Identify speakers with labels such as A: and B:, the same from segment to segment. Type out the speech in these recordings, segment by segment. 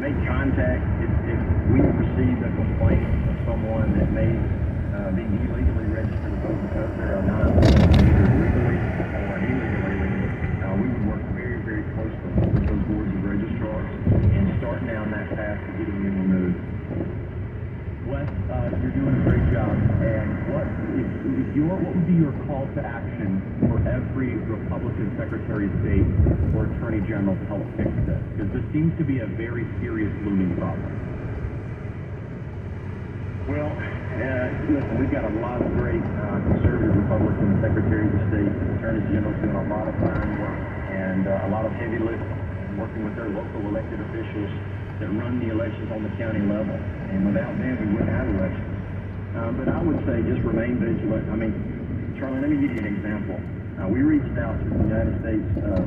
A: make contact if we receive a complaint of someone that may be illegally registered to vote because they're not either legally or illegally. We would work very, very closely with those boards of registrars and start down that path to getting them removed.
B: Wes, you're doing a great job. And what would be your call to action for every Republican Secretary of State or Attorney General to help fix this? Because this seems to be a very serious looming problem.
A: Well, listen, we've got a lot of great conservative Republican Secretaries of State, Attorney Generals doing a lot of fine work and a lot of heavy lifting, working with their local elected officials that run the elections on the county level. And without them, we wouldn't have elections. But I would say just remain vigilant. I mean, Charlie, let me give you an example. We reached out to the United States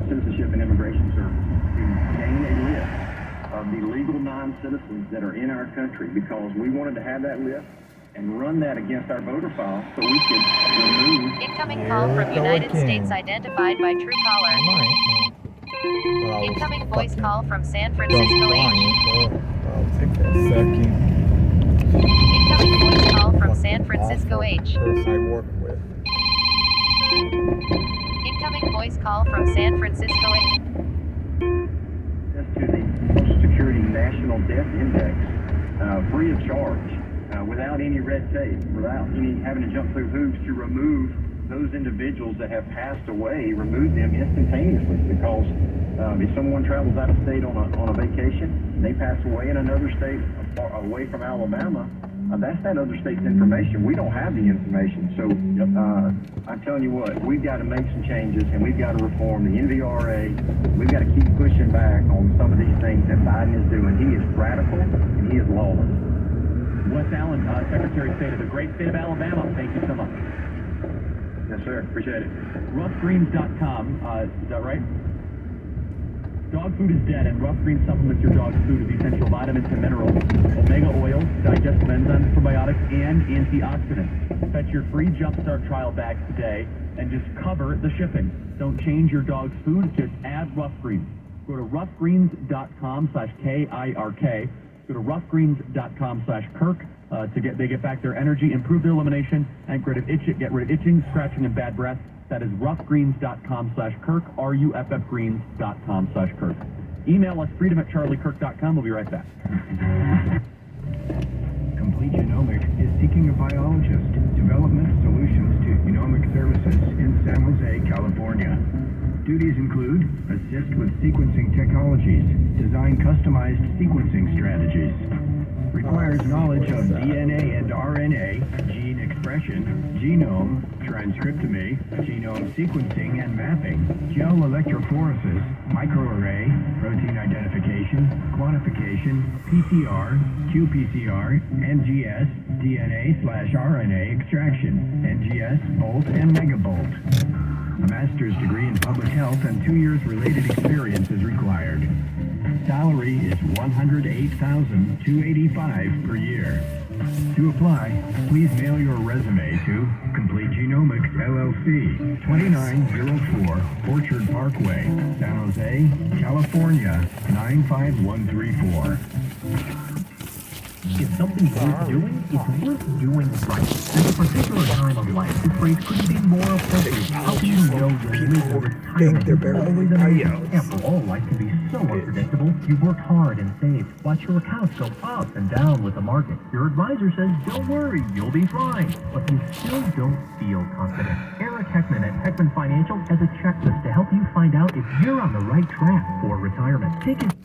A: Citizenship and Immigration Service to gain a list of the legal non-citizens that are in our country because we wanted to have that list and run that against our voter file so we could remove...
C: Incoming call from United States identified by true caller. Incoming voice call from San Francisco H.
D: I'll take a second.
C: Incoming voice call from San Francisco H.
D: Person I work with.
C: Incoming voice call from San Francisco H.
A: To the Social Security National Death Index, free of charge, without any red tape, without any having to jump through hoops to remove those individuals that have passed away, remove them instantaneously. Because if someone travels out of state on a vacation, and they pass away in another state away from Alabama, that's that other state's information. We don't have the information. So I'm telling you what, we've got to make some changes, and we've got to reform the NVRA. We've got to keep pushing back on some of these things that Biden is doing. He is radical, and he is lawless.
B: Wes Allen, Secretary of State of the great state of Alabama, thank you so much.
A: Yes, sir. Appreciate it.
B: Roughgreens.com, is that right? Dog food is dead, and Rough Greens supplements your dog's food with essential vitamins and minerals, omega oils, digestive enzymes, probiotics, and antioxidants. Fetch your free Jumpstart trial bag today and just cover the shipping. Don't change your dog's food, just add Rough Greens. Go to roughgreens.com/KIRK. Go to roughgreens.com/Kirk. They get back their energy, improve their elimination, and get rid of itching, scratching, and bad breath. That is roughgreens.com/Kirk, RUFFgreens.com/Kirk. Email us freedom@charliekirk.com. We'll be right back.
E: Complete Genomics is seeking a biologist. Development solutions to genomic services in San Jose, California. Duties include assist with sequencing technologies, design customized sequencing strategies. Requires knowledge of DNA and RNA, gene expression, genome, transcriptomy, genome sequencing and mapping, gel electrophoresis, microarray, protein identification, quantification, PCR, qPCR, NGS, DNA/RNA extraction, NGS, bolt and megabolt. A master's degree in public health and 2 years related experience is required. Salary is $108,285 per year. To apply, please mail your resume to Complete Genomics LLC, 2904 Orchard Parkway, San Jose, California, 95134.
F: If something's worth doing, it's worth doing right. At a particular time of life, this phrase couldn't be more appropriate. Helping you know you'll live your retirement is always amazing. After all, life can be so unpredictable. You've worked hard and saved. Watch your accounts go up and down with the market. Your advisor says, don't worry, you'll be fine. But you still don't feel confident. Eric Heckman at Heckman Financial has a checklist to help you find out if you're on the right track for retirement. Take it.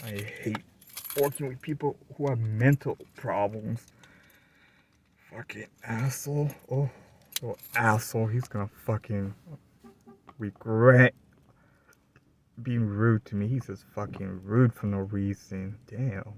D: I hate working with people who have mental problems. Fucking asshole. Oh, asshole. He's gonna fucking regret being rude to me. He's just fucking rude for no reason. Damn.